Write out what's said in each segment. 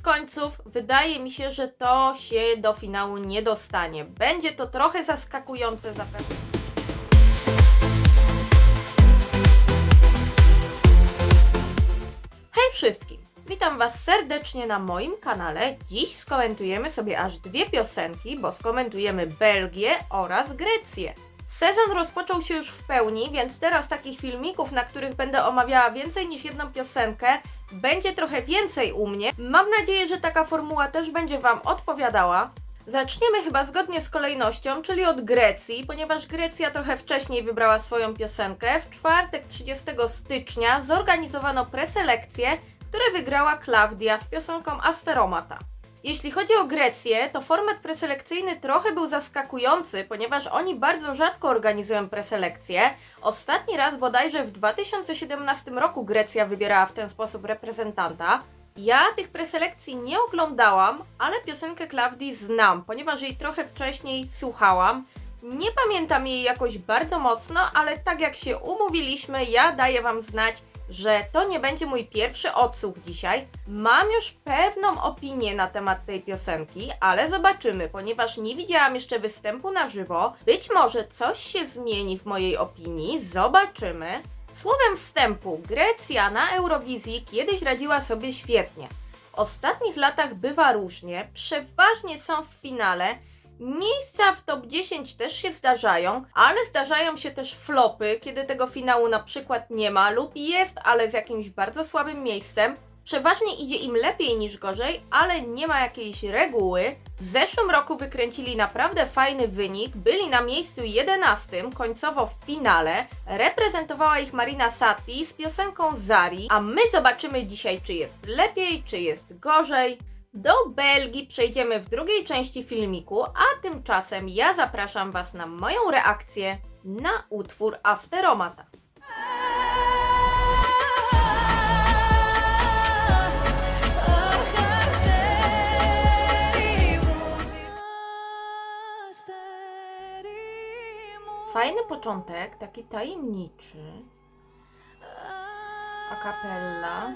końców wydaje mi się, że to się do finału nie dostanie. Będzie to trochę zaskakujące zapewne. Hej wszystkim! Witam Was serdecznie na moim kanale. Dziś skomentujemy sobie aż dwie piosenki, bo skomentujemy Belgię oraz Grecję. Sezon rozpoczął się już w pełni, więc teraz takich filmików, na których będę omawiała więcej niż jedną piosenkę, będzie trochę więcej u mnie. Mam nadzieję, że taka formuła też będzie Wam odpowiadała. Zaczniemy chyba zgodnie z kolejnością, czyli od Grecji, ponieważ Grecja trochę wcześniej wybrała swoją piosenkę. W czwartek 30 stycznia zorganizowano preselekcję, które wygrała Klaudia z piosenką Asteromata. Jeśli chodzi o Grecję, to format preselekcyjny trochę był zaskakujący, ponieważ oni bardzo rzadko organizują preselekcję. Ostatni raz bodajże w 2017 roku Grecja wybierała w ten sposób reprezentanta. Ja tych preselekcji nie oglądałam, ale piosenkę Klaudii znam, ponieważ jej trochę wcześniej słuchałam. Nie pamiętam jej jakoś bardzo mocno, ale tak jak się umówiliśmy, ja daję Wam znać, że to nie będzie mój pierwszy odsłuch dzisiaj. Mam już pewną opinię na temat tej piosenki, ale zobaczymy, ponieważ nie widziałam jeszcze występu na żywo. Być może coś się zmieni w mojej opinii, zobaczymy. Słowem wstępu, Grecja na Eurowizji kiedyś radziła sobie świetnie. W ostatnich latach bywa różnie, przeważnie są w finale. Miejsca w top 10 też się zdarzają, ale zdarzają się też flopy, kiedy tego finału na przykład nie ma lub jest, ale z jakimś bardzo słabym miejscem. Przeważnie idzie im lepiej niż gorzej, ale nie ma jakiejś reguły. W zeszłym roku wykręcili naprawdę fajny wynik, byli na miejscu 11, końcowo w finale. Reprezentowała ich Marina Satti z piosenką Zari, a my zobaczymy dzisiaj, czy jest lepiej, czy jest gorzej. Do Belgii przejdziemy w drugiej części filmiku, a tymczasem ja zapraszam Was na moją reakcję na utwór Asteromata. Fajny początek, taki tajemniczy. A cappella.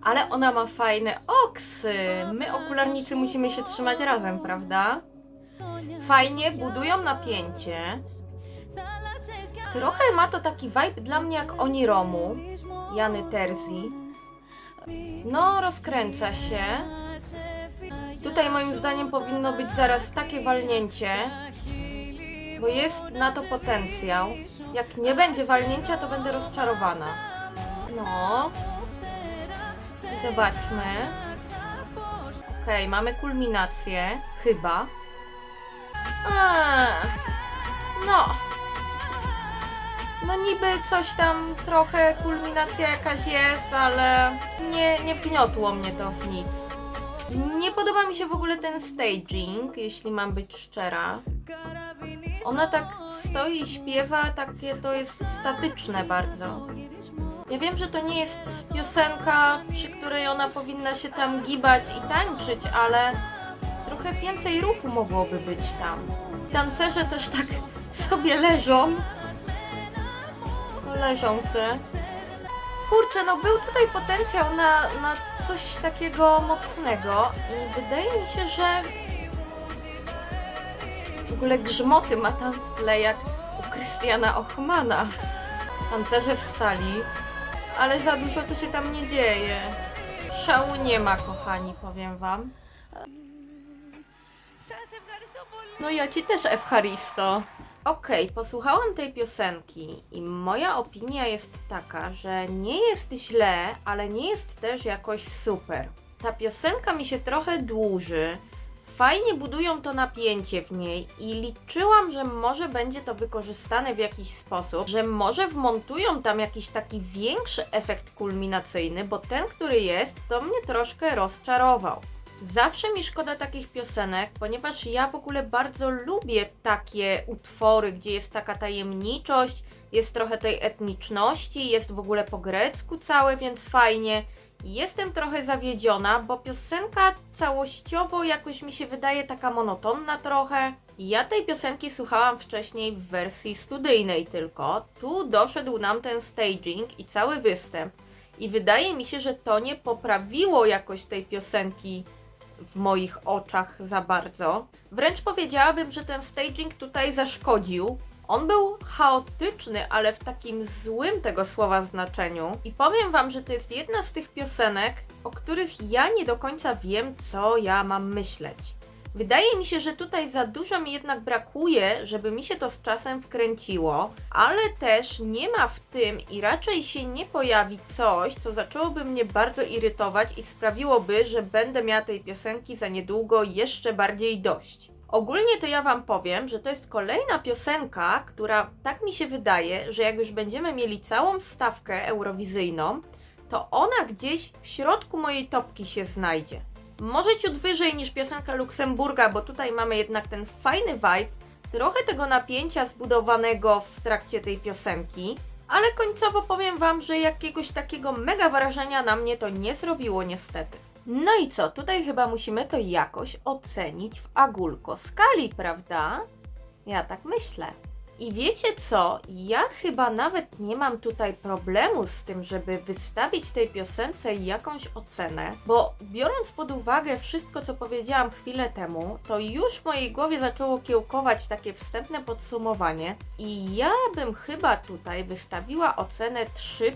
Ale ona ma fajne oksy. My, okularnicy, musimy się trzymać razem, prawda? Fajnie budują napięcie. Trochę ma to taki vibe dla mnie jak Oniromu, Jany Terzi. No, rozkręca się. Tutaj moim zdaniem powinno być zaraz takie walnięcie, bo jest na to potencjał. Jak nie będzie walnięcia, to będę rozczarowana. No. Zobaczmy. Okej, mamy kulminację. Chyba. No. No niby coś tam, trochę kulminacja jakaś jest, ale nie wgniotło mnie to w nic. Nie podoba mi się w ogóle ten staging, jeśli mam być szczera. Ona tak stoi i śpiewa, takie to jest statyczne bardzo. Ja wiem, że to nie jest piosenka, przy której ona powinna się tam gibać i tańczyć, ale trochę więcej ruchu mogłoby być tam. Tancerze też tak sobie leżą. Leżą se. Kurczę, no był tutaj potencjał na coś takiego mocnego i wydaje mi się, że w ogóle grzmoty ma tam w tle jak u Krystiana Ochmana. Tancerze wstali, ale za dużo to się tam nie dzieje. Szału nie ma, kochani, powiem Wam. No ja Ci też, Ewcharisto. Okej, posłuchałam tej piosenki i moja opinia jest taka, że nie jest źle, ale nie jest też jakoś super. Ta piosenka mi się trochę dłuży. Fajnie budują to napięcie w niej i liczyłam, że może będzie to wykorzystane w jakiś sposób, że może wmontują tam jakiś taki większy efekt kulminacyjny, bo ten, który jest, to mnie troszkę rozczarował. Zawsze mi szkoda takich piosenek, ponieważ ja w ogóle bardzo lubię takie utwory, gdzie jest taka tajemniczość, jest trochę tej etniczności, jest w ogóle po grecku całe, więc fajnie. Jestem trochę zawiedziona, bo piosenka całościowo jakoś mi się wydaje taka monotonna trochę. Ja tej piosenki słuchałam wcześniej w wersji studyjnej tylko. Tu doszedł nam ten staging i cały występ. i wydaje mi się, że to nie poprawiło jakoś tej piosenki w moich oczach za bardzo. Wręcz powiedziałabym, że ten staging tutaj zaszkodził. On był chaotyczny, ale w takim złym tego słowa znaczeniu. I powiem wam, że to jest jedna z tych piosenek, o których ja nie do końca wiem, co ja mam myśleć. Wydaje mi się, że tutaj za dużo mi jednak brakuje, żeby mi się to z czasem wkręciło, ale też nie ma w tym i raczej się nie pojawi coś, co zaczęłoby mnie bardzo irytować i sprawiłoby, że będę miała tej piosenki za niedługo jeszcze bardziej dość. Ogólnie to ja wam powiem, że to jest kolejna piosenka, która tak mi się wydaje, że jak już będziemy mieli całą stawkę eurowizyjną, to ona gdzieś w środku mojej topki się znajdzie. Może ciut wyżej niż piosenka Luksemburga, bo tutaj mamy jednak ten fajny vibe, trochę tego napięcia zbudowanego w trakcie tej piosenki, ale końcowo powiem wam, że jakiegoś takiego mega wrażenia na mnie to nie zrobiło niestety. No i co, tutaj chyba musimy to jakoś ocenić w agulko skali, prawda? Ja tak myślę. I wiecie co, ja chyba nawet nie mam tutaj problemu z tym, żeby wystawić tej piosence jakąś ocenę, bo biorąc pod uwagę wszystko, co powiedziałam chwilę temu, to już w mojej głowie zaczęło kiełkować takie wstępne podsumowanie i ja bym chyba tutaj wystawiła ocenę 3+,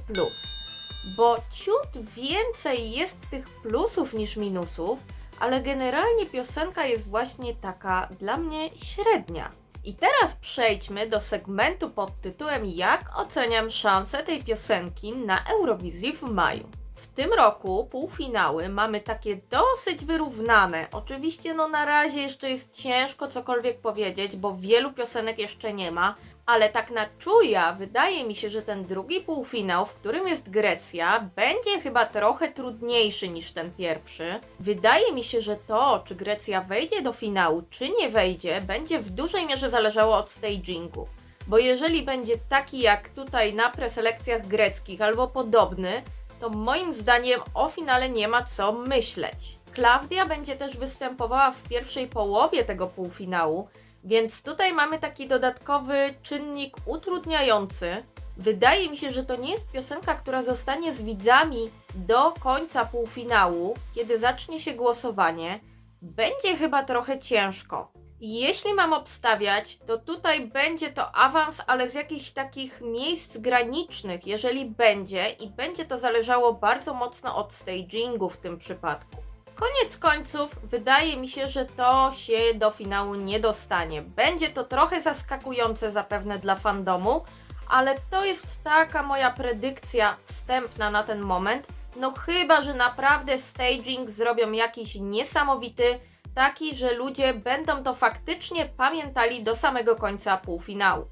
bo ciut więcej jest tych plusów niż minusów, ale generalnie piosenka jest właśnie taka dla mnie średnia. I teraz przejdźmy do segmentu pod tytułem Jak oceniam szanse tej piosenki na Eurowizji w maju. W tym roku półfinały mamy takie dosyć wyrównane. Oczywiście na razie jeszcze jest ciężko cokolwiek powiedzieć, bo wielu piosenek jeszcze nie ma, ale tak na czuja wydaje mi się, że ten drugi półfinał, w którym jest Grecja, będzie chyba trochę trudniejszy niż ten pierwszy. Wydaje mi się, że to, czy Grecja wejdzie do finału, czy nie wejdzie, będzie w dużej mierze zależało od stagingu. Bo jeżeli będzie taki jak tutaj na preselekcjach greckich albo podobny, to moim zdaniem o finale nie ma co myśleć. Klaudia będzie też występowała w pierwszej połowie tego półfinału, więc tutaj mamy taki dodatkowy czynnik utrudniający. Wydaje mi się, że to nie jest piosenka, która zostanie z widzami do końca półfinału, kiedy zacznie się głosowanie. Będzie chyba trochę ciężko. Jeśli mam obstawiać, to tutaj będzie to awans, ale z jakichś takich miejsc granicznych, jeżeli będzie, i będzie to zależało bardzo mocno od stagingu w tym przypadku. Koniec końców, wydaje mi się, że to się do finału nie dostanie. Będzie to trochę zaskakujące zapewne dla fandomu, ale to jest taka moja predykcja wstępna na ten moment. No chyba, że naprawdę staging zrobią jakiś niesamowity, taki, że ludzie będą to faktycznie pamiętali do samego końca półfinału.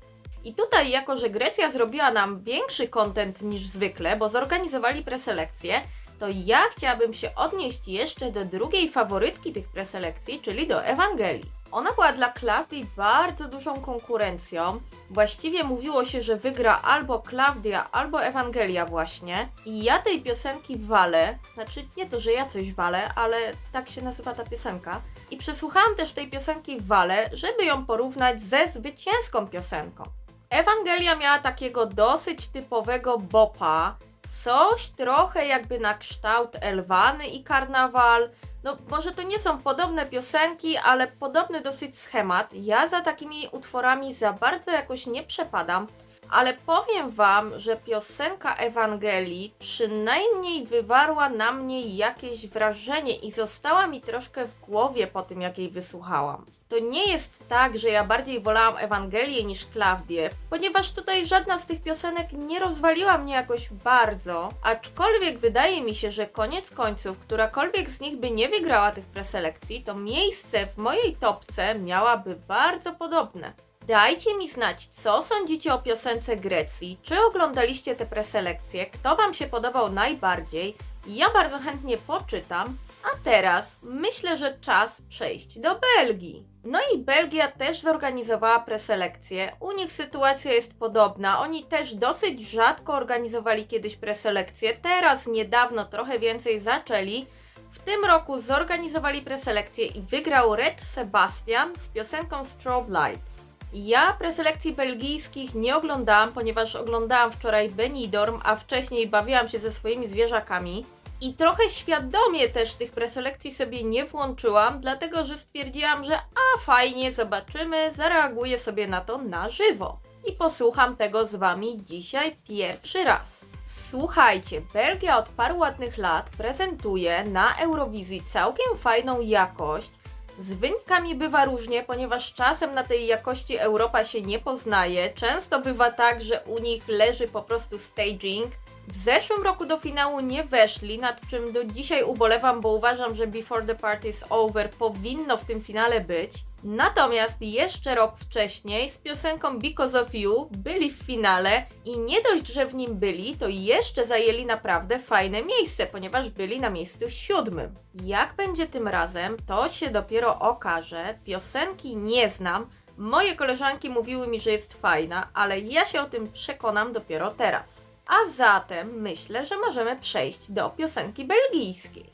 I tutaj, jako że Grecja zrobiła nam większy content niż zwykle, bo zorganizowali preselekcję, to ja chciałabym się odnieść jeszcze do drugiej faworytki tych preselekcji, czyli do Ewangelii. Ona była dla Klaudii bardzo dużą konkurencją. Właściwie mówiło się, że wygra albo Klaudia, albo Ewangelia właśnie. I ja tej piosenki walę, znaczy nie to, że ja coś walę, ale tak się nazywa ta piosenka. I przesłuchałam też tej piosenki walę, żeby ją porównać ze zwycięską piosenką. Ewangelia miała takiego dosyć typowego bopa, coś trochę jakby na kształt Elwany i Karnawal. No może to nie są podobne piosenki, ale podobny dosyć schemat. Ja za takimi utworami za bardzo jakoś nie przepadam, ale powiem wam, że piosenka Ewangelii przynajmniej wywarła na mnie jakieś wrażenie i została mi troszkę w głowie po tym, jak jej wysłuchałam. To nie jest tak, że ja bardziej wolałam Ewangelię niż Klaudię, ponieważ tutaj żadna z tych piosenek nie rozwaliła mnie jakoś bardzo, aczkolwiek wydaje mi się, że koniec końców, którakolwiek z nich by nie wygrała tych preselekcji, to miejsce w mojej topce miałaby bardzo podobne. Dajcie mi znać, co sądzicie o piosence Grecji, czy oglądaliście te preselekcje, kto wam się podobał najbardziej. Ja bardzo chętnie poczytam, a teraz myślę, że czas przejść do Belgii. No i Belgia też zorganizowała preselekcję. U nich sytuacja jest podobna. Oni też dosyć rzadko organizowali kiedyś preselekcję. Teraz niedawno trochę więcej zaczęli. W tym roku zorganizowali preselekcję i wygrał Red Sebastian z piosenką Strobe Lights. Ja preselekcji belgijskich nie oglądałam, ponieważ oglądałam wczoraj Benidorm, a wcześniej bawiłam się ze swoimi zwierzakami. I trochę świadomie też tych preselekcji sobie nie włączyłam, dlatego że stwierdziłam, że fajnie, zobaczymy, zareaguję sobie na to na żywo. I posłucham tego z Wami dzisiaj pierwszy raz. Słuchajcie, Belgia od paru ładnych lat prezentuje na Eurowizji całkiem fajną jakość. Z wynikami bywa różnie, ponieważ czasem na tej jakości Europa się nie poznaje. Często bywa tak, że u nich leży po prostu staging. W zeszłym roku do finału nie weszli, nad czym do dzisiaj ubolewam, bo uważam, że Before the Party is Over powinno w tym finale być. Natomiast jeszcze rok wcześniej z piosenką Because of You byli w finale i nie dość, że w nim byli, to jeszcze zajęli naprawdę fajne miejsce, ponieważ byli na miejscu 7. Jak będzie tym razem, to się dopiero okaże. Piosenki nie znam. Moje koleżanki mówiły mi, że jest fajna, ale ja się o tym przekonam dopiero teraz. A zatem myślę, że możemy przejść do piosenki belgijskiej.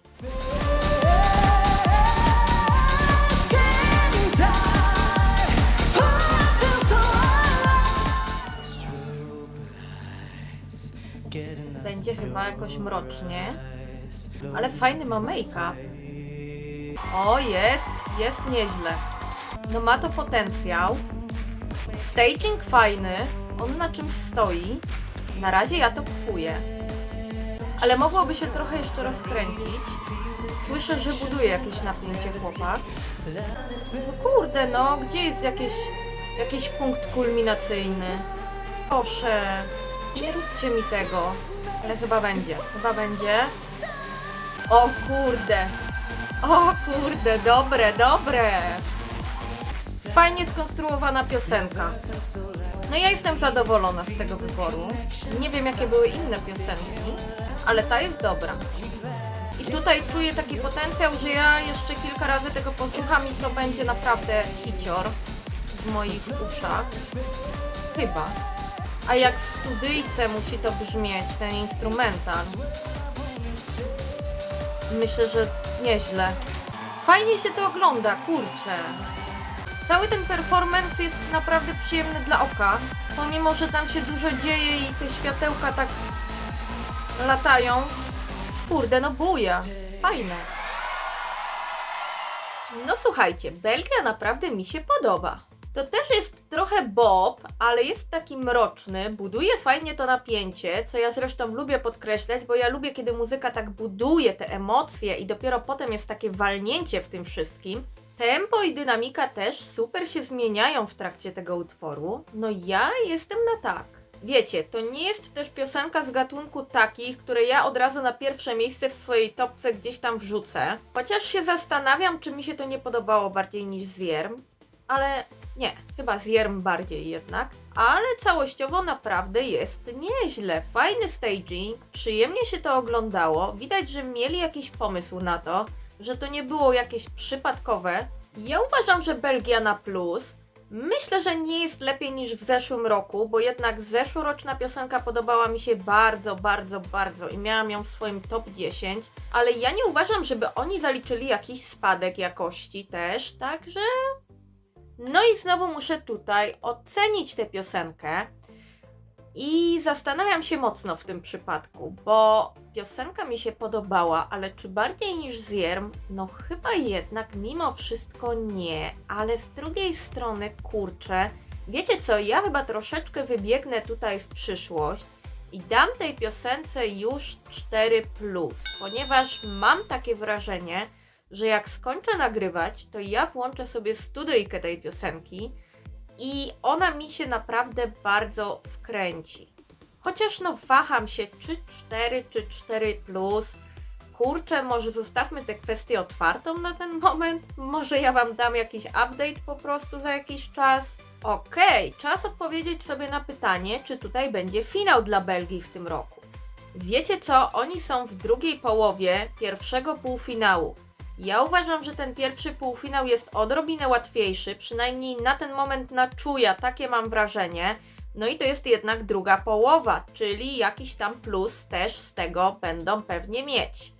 Będzie chyba jakoś mrocznie, ale fajny ma make-up. O, jest nieźle. No ma to potencjał. Staging fajny, on na czymś stoi. Na razie ja to kupuję. Ale mogłoby się trochę jeszcze rozkręcić. Słyszę, że buduje jakieś napięcie chłopak. No kurde, no, gdzie jest jakiś punkt kulminacyjny? Proszę, nie róbcie mi tego. Ale chyba będzie. O kurde, dobre. Fajnie skonstruowana piosenka. No ja jestem zadowolona z tego wyboru. Nie wiem, jakie były inne piosenki, ale ta jest dobra. I tutaj czuję taki potencjał, że ja jeszcze kilka razy tego posłucham i to będzie naprawdę hicior w moich uszach. Chyba. A jak w studyjce musi to brzmieć, ten instrumental. Myślę, że nieźle. Fajnie się to ogląda, kurczę. Cały ten performance jest naprawdę przyjemny dla oka, pomimo że tam się dużo dzieje i te światełka tak latają. Kurde, no buja. Fajne. No słuchajcie, Belgia naprawdę mi się podoba. To też jest trochę bop, ale jest taki mroczny, buduje fajnie to napięcie, co ja zresztą lubię podkreślać, bo ja lubię, kiedy muzyka tak buduje te emocje i dopiero potem jest takie walnięcie w tym wszystkim. Tempo i dynamika też super się zmieniają w trakcie tego utworu. No ja jestem na tak. Wiecie, to nie jest też piosenka z gatunku takich, które ja od razu na pierwsze miejsce w swojej topce gdzieś tam wrzucę. Chociaż się zastanawiam, czy mi się to nie podobało bardziej niż Zierm. Ale nie, chyba Zierm bardziej jednak. Ale całościowo naprawdę jest nieźle. Fajny staging, przyjemnie się to oglądało. Widać, że mieli jakiś pomysł na to, że to nie było jakieś przypadkowe. Ja uważam, że Belgia na plus. Myślę, że nie jest lepiej niż w zeszłym roku, bo jednak zeszłoroczna piosenka podobała mi się bardzo i miałam ją w swoim top 10, ale ja nie uważam, żeby oni zaliczyli jakiś spadek jakości też, także... No i znowu muszę tutaj ocenić tę piosenkę i zastanawiam się mocno w tym przypadku, bo piosenka mi się podobała, ale czy bardziej niż Zierm? No chyba jednak mimo wszystko nie, ale z drugiej strony, kurczę, wiecie co, ja chyba troszeczkę wybiegnę tutaj w przyszłość i dam tej piosence już 4+, ponieważ mam takie wrażenie, że jak skończę nagrywać, to ja włączę sobie studyjkę tej piosenki i ona mi się naprawdę bardzo wkręci. Chociaż no waham się, czy 4, czy 4+. Kurczę, może zostawmy tę kwestię otwartą na ten moment? Może ja Wam dam jakiś update po prostu za jakiś czas? Okej, czas odpowiedzieć sobie na pytanie, czy tutaj będzie finał dla Belgii w tym roku. Wiecie co? Oni są w drugiej połowie pierwszego półfinału. Ja uważam, że ten pierwszy półfinał jest odrobinę łatwiejszy, przynajmniej na ten moment na czuja, takie mam wrażenie. No i to jest jednak druga połowa, czyli jakiś tam plus też z tego będą pewnie mieć.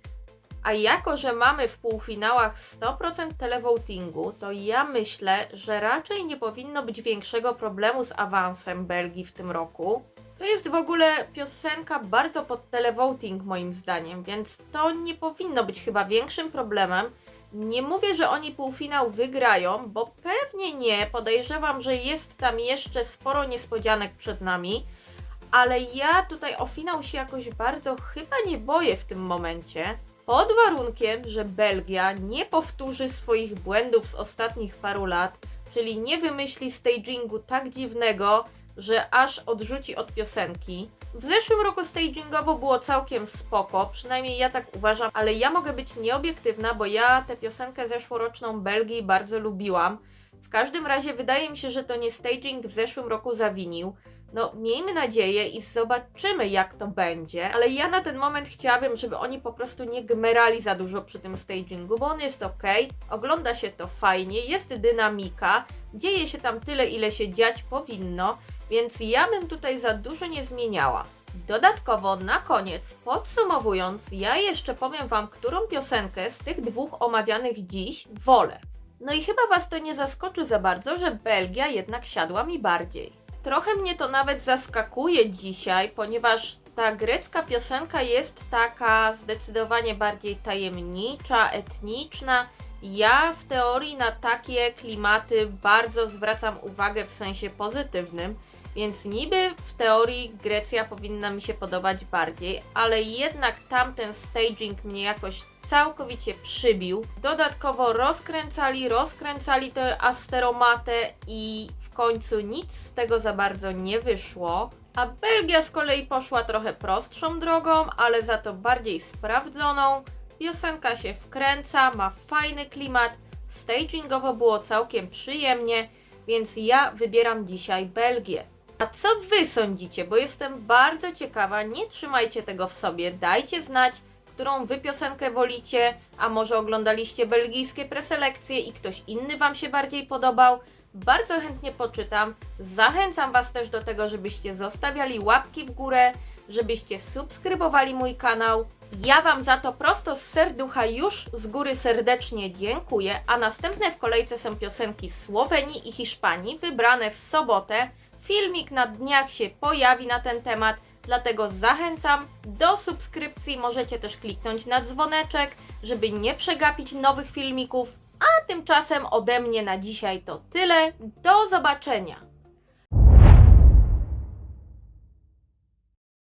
A jako, że mamy w półfinałach 100% televotingu, to ja myślę, że raczej nie powinno być większego problemu z awansem Belgii w tym roku. To jest w ogóle piosenka bardzo pod televoting moim zdaniem, więc to nie powinno być chyba większym problemem. Nie mówię, że oni półfinał wygrają, bo pewnie nie. Podejrzewam, że jest tam jeszcze sporo niespodzianek przed nami. Ale ja tutaj o finał się jakoś bardzo chyba nie boję w tym momencie. Pod warunkiem, że Belgia nie powtórzy swoich błędów z ostatnich paru lat, czyli nie wymyśli stagingu tak dziwnego, że aż odrzuci od piosenki. W zeszłym roku stagingowo było całkiem spoko, przynajmniej ja tak uważam, ale ja mogę być nieobiektywna, bo ja tę piosenkę zeszłoroczną Belgii bardzo lubiłam. W każdym razie wydaje mi się, że to nie staging w zeszłym roku zawinił. No, miejmy nadzieję i zobaczymy, jak to będzie, ale ja na ten moment chciałabym, żeby oni po prostu nie gmerali za dużo przy tym stagingu, bo on jest ok, ogląda się to fajnie, jest dynamika, dzieje się tam tyle, ile się dziać powinno, więc ja bym tutaj za dużo nie zmieniała. Dodatkowo na koniec, podsumowując, ja jeszcze powiem Wam, którą piosenkę z tych dwóch omawianych dziś wolę. No i chyba Was to nie zaskoczy za bardzo, że Belgia jednak siadła mi bardziej. Trochę mnie to nawet zaskakuje dzisiaj, ponieważ ta grecka piosenka jest taka zdecydowanie bardziej tajemnicza, etniczna. Ja w teorii na takie klimaty bardzo zwracam uwagę w sensie pozytywnym, więc niby w teorii Grecja powinna mi się podobać bardziej, ale jednak tamten staging mnie jakoś całkowicie przybił. Dodatkowo rozkręcali tę asteromatę i w końcu nic z tego za bardzo nie wyszło. A Belgia z kolei poszła trochę prostszą drogą, ale za to bardziej sprawdzoną. Piosenka się wkręca, ma fajny klimat, stagingowo było całkiem przyjemnie, więc ja wybieram dzisiaj Belgię. A co Wy sądzicie? Bo jestem bardzo ciekawa, nie trzymajcie tego w sobie, dajcie znać, którą Wy piosenkę wolicie, a może oglądaliście belgijskie preselekcje i ktoś inny Wam się bardziej podobał. Bardzo chętnie poczytam. Zachęcam Was też do tego, żebyście zostawiali łapki w górę, żebyście subskrybowali mój kanał. Ja Wam za to prosto z serducha już z góry serdecznie dziękuję, a następne w kolejce są piosenki z Słowenii i Hiszpanii, wybrane w sobotę. Filmik na dniach się pojawi na ten temat, dlatego zachęcam do subskrypcji. Możecie też kliknąć na dzwoneczek, żeby nie przegapić nowych filmików. A tymczasem ode mnie na dzisiaj to tyle. Do zobaczenia!